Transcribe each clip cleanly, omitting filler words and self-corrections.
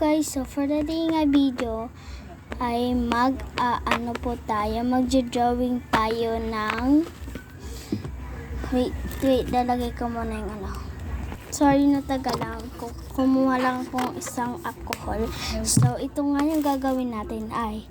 guys, so for the day nga video ay magjo-drawing tayo ng wait, lalagay ko muna yung sorry na tagalang kumuha lang akong isang alcohol. So ito nga yung gagawin natin ay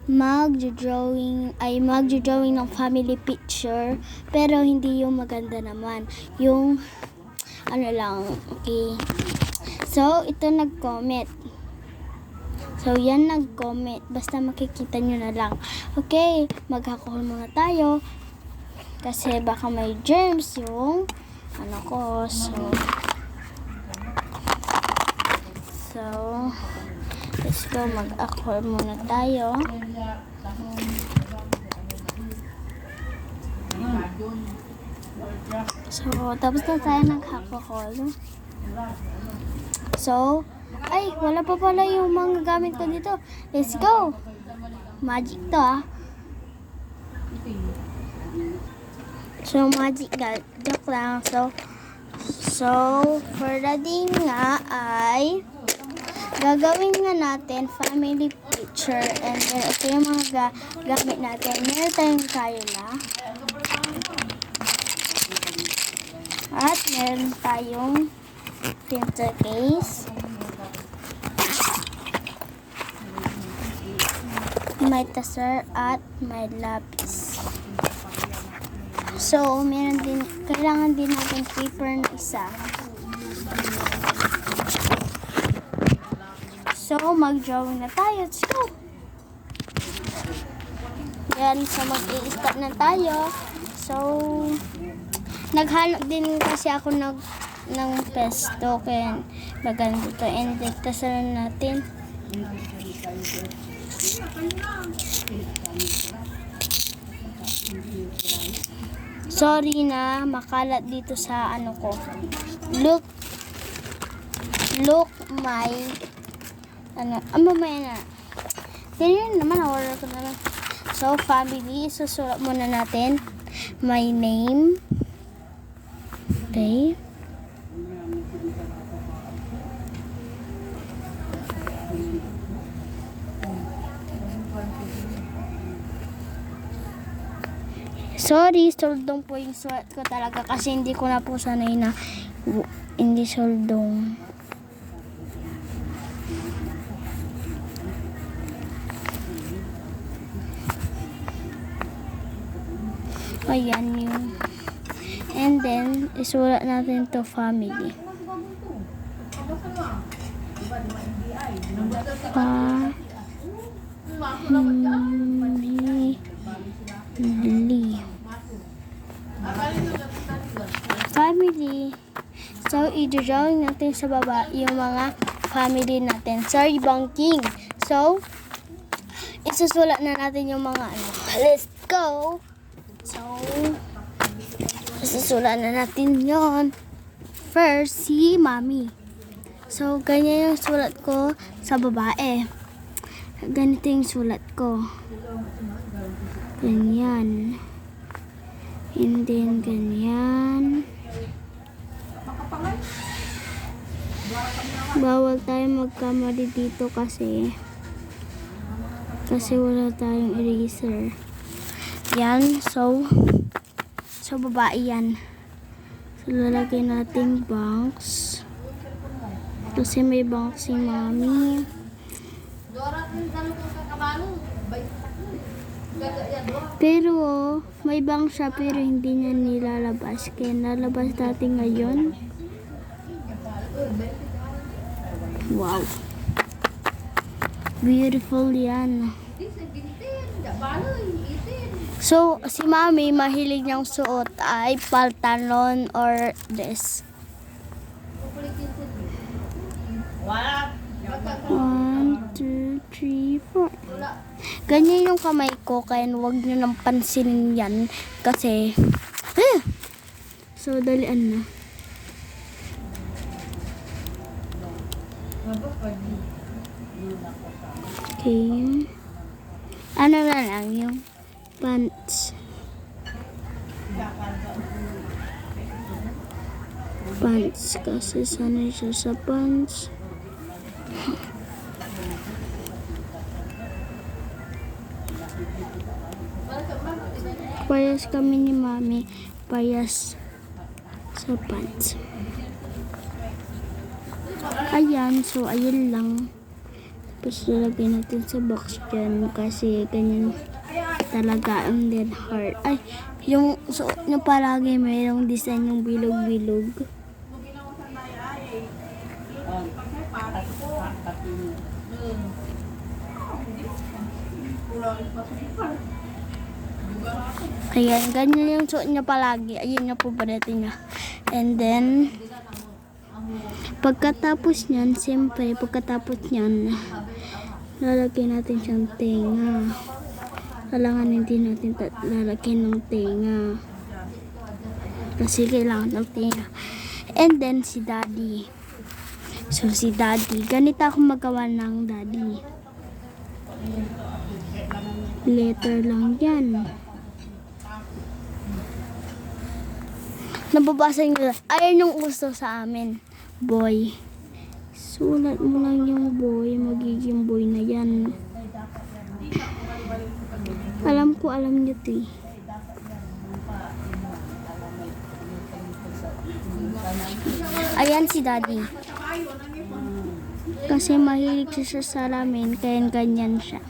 magjo-drawing ng family picture, pero hindi yung maganda naman, yung okay. So, ito nag-comment. So, yan nag-comment. Basta makikita nyo na lang. Okay, mag-alcohol muna tayo. Kasi baka may germs yung ko. So, let's go. Mag-alcohol muna tayo. So, tapos na tayo nag-alcohol. So, ay, wala pa pala yung mga gamit ko dito. Let's go! Magic to So, magic joke lang. So, for the day nga ay gagawin nga natin family picture, and then ito yung mga gamit natin. Meron tayong Crayola at meron tayong pencil case, may taser at may lapis. So, kailangan din natin paper na isa. So, mag-drawing na tayo. Let's go! Yan, so mag-i-start na tayo. So, naghalo din kasi ako ng pesto, kaya maganda to. And then, tasaran natin. Sorry na makalat dito sa ko. Look my mamaya na. Ganyan naman, order ko na lang. So, family, susulat muna natin my name. Okay. Sorry, soldong po yung sulat ko talaga kasi hindi ko na po sanay na hindi soldong. Ayan yung. And then, isulat natin to family. Family. So, i-drawing natin sa baba yung mga family natin. Sorry, Bangking. So, isusulat na natin yung mga Let's go! So, isusulat na natin yon. First, si Mami. So, ganyan yung sulat ko sa babae. Ganito yung sulat ko. Ganyan. And then, ganyan. Bawal tayo magkamali dito kasi wala tayong eraser. Yan. So babae yan. So, lalagay natin banks. Kasi may banks si Mami. Pero, may bank siya pero hindi niya nilalabas. Kaya nalabas natin ngayon. Wow. Beautiful yan. So, si Mami, mahilig niyang suot ay pantalon or dress. 1, 2, 3, 4. Ganyan yung kamay ko, kaya huwag niyo nang pansinin yan. Kasi, so, dalian na. Okay. Ano na lang yung pants. pants kasi sanay siya sa pants. Payas kami ni Mami, payas sa pants. Ayan, so ayun lang. Tapos lalagay natin sa box dyan kasi ganyan talaga. And then heart. Ay, yung suot niya palagi mayroong design yung bilog-bilog. Ayan, ganyan yung suot niya palagi. Ayun yung paborito niya. And then, pagkatapos niyan, siyempre, lalagyan natin siyang tenga. Kailangan hindi natin lalagyan ng tenga. Kasi kailangan ng tenga. And then, si Daddy. So, si Daddy. Ganito ako magawa ng Daddy. Letter lang yan. Nababasa nyo. Ayan yung uso sa amin. Boy. Sulat mo lang yung boy. Magiging boy na yan. Alam nyo to eh. Ayan si Daddy. Kasi mahilig siya sa salamin. Kaya ganyan siya.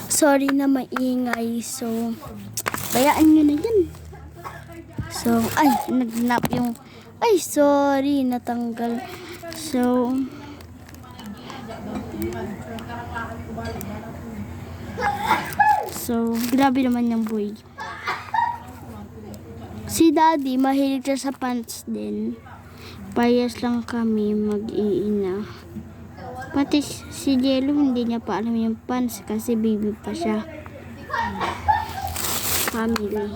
Sorry na maingay. So, bayaan nyo na yan. So, ay, nagnap yung... Ay, sorry, natanggal. So, grabe naman yung boy. Si Daddy, mahilig siya sa pants din. Payas lang kami mag-iina. Pati si Jello, hindi niya pa alam yung pants kasi baby pa siya. Family.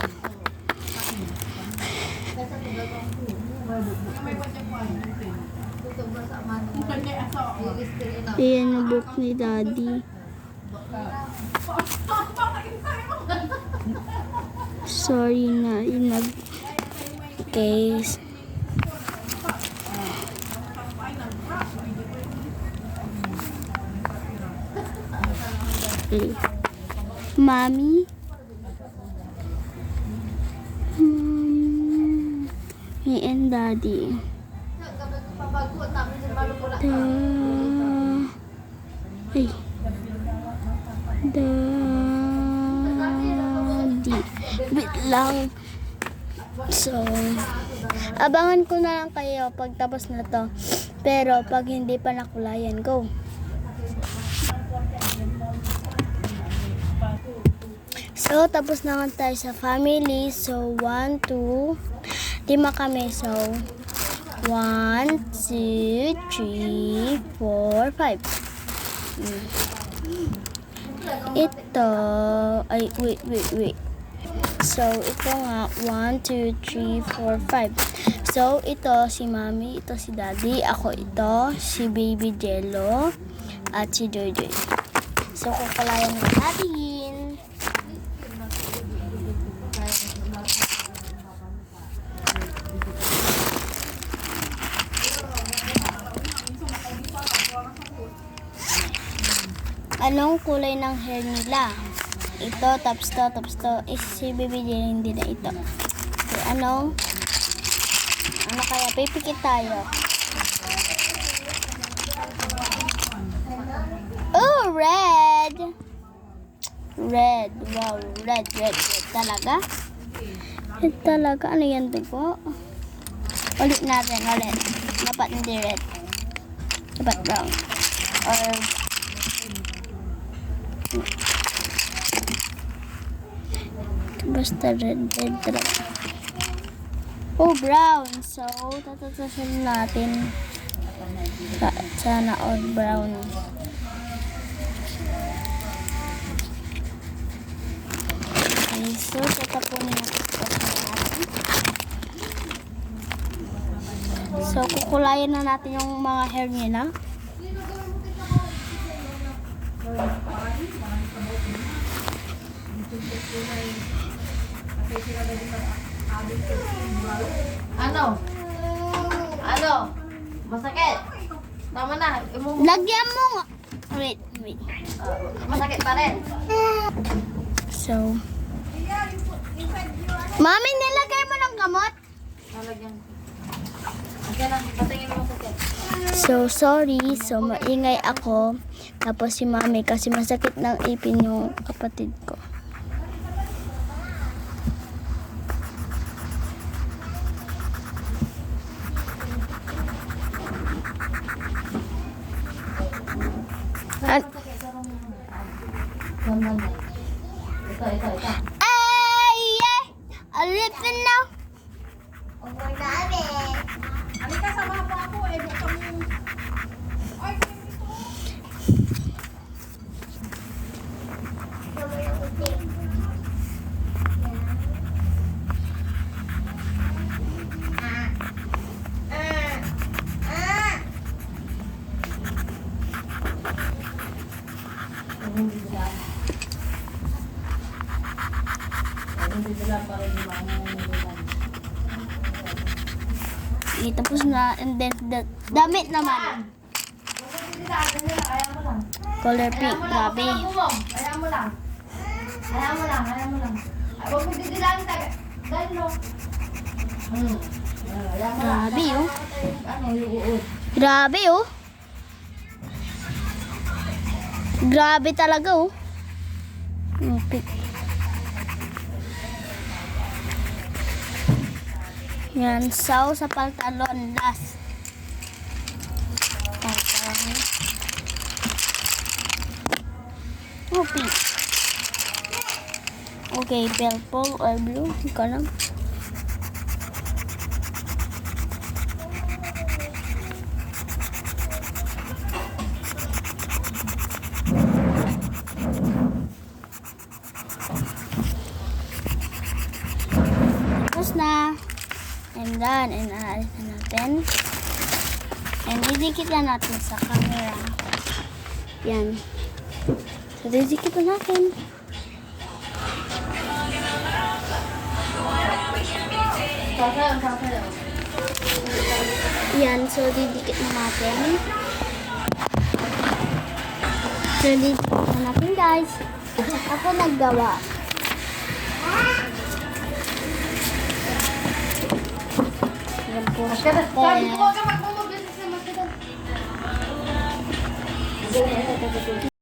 Ayan yung book ni Daddy. Sorry na, case. Mommy. Me and Daddy. Daddy. Wait lang. So, abangan ko na lang kayo pag tapos na to. Pero pag hindi pa nakulayan, go. So, tapos naman tayo sa family. So, 1, 2, 5 kami. So, 1, 2, 3, 4, 5. Ito, ay, wait. So, ito nga, 1, 2, 3, 4, 5. So, ito si Mami, ito si Daddy, ako ito, si Baby Jello, at si Joy. So, kukulayan natin. Anong kulay ng hair nila? Ito, tapos to. Si Baby Jello hindi na ito. Okay, ano kaya? Pipikit tayo. Oh, red! Red. Wow, red. Talaga? Red talaga. Ano yan, dugo? Ulit natin. Dapat hindi red. Dapat brown. Or basta red talaga. Oh, brown. So, tatatasan natin. Sana all brown. Okay, so tatapunin natin. So, kukulayan na natin yung mga hair nila. Ano? Ano? Masakit? Tama na. Lagyan mo nga. Wait. Masakit pa rin. So, Mami, nilagay mo ng gamot? Nalagyan ko. Okay lang. Patingin mo masakit. So, sorry. So, maingay ako. Tapos si Mami kasi masakit ng ipin yung kapatid ko. At, Ito. ay! Alipin na! Halika, sama mo ako eh. Buksan mo. Ay, Tapos na, and then, damit naman. Color pink, grabe. Ayaw mo lang. Huwag mo didilaan tayo. Dahil no. Grabe, oh. Ano, iuud. Grabe, oh. Grabe talaga, oh. Pink. Yan, saw sa pantalon, last. Pantalon. Oh, pink. Okay, purple or blue, hindi ko alam. Tapos na. And done. And aalis na natin. And didikit na natin sa camera. Yan. So, didikit na natin. Sasayaw. Yan. So, didikit na natin. So, didikit na natin, guys. Ako naggawa. Yan po. Sabi ko ka magmumabilis naman kita.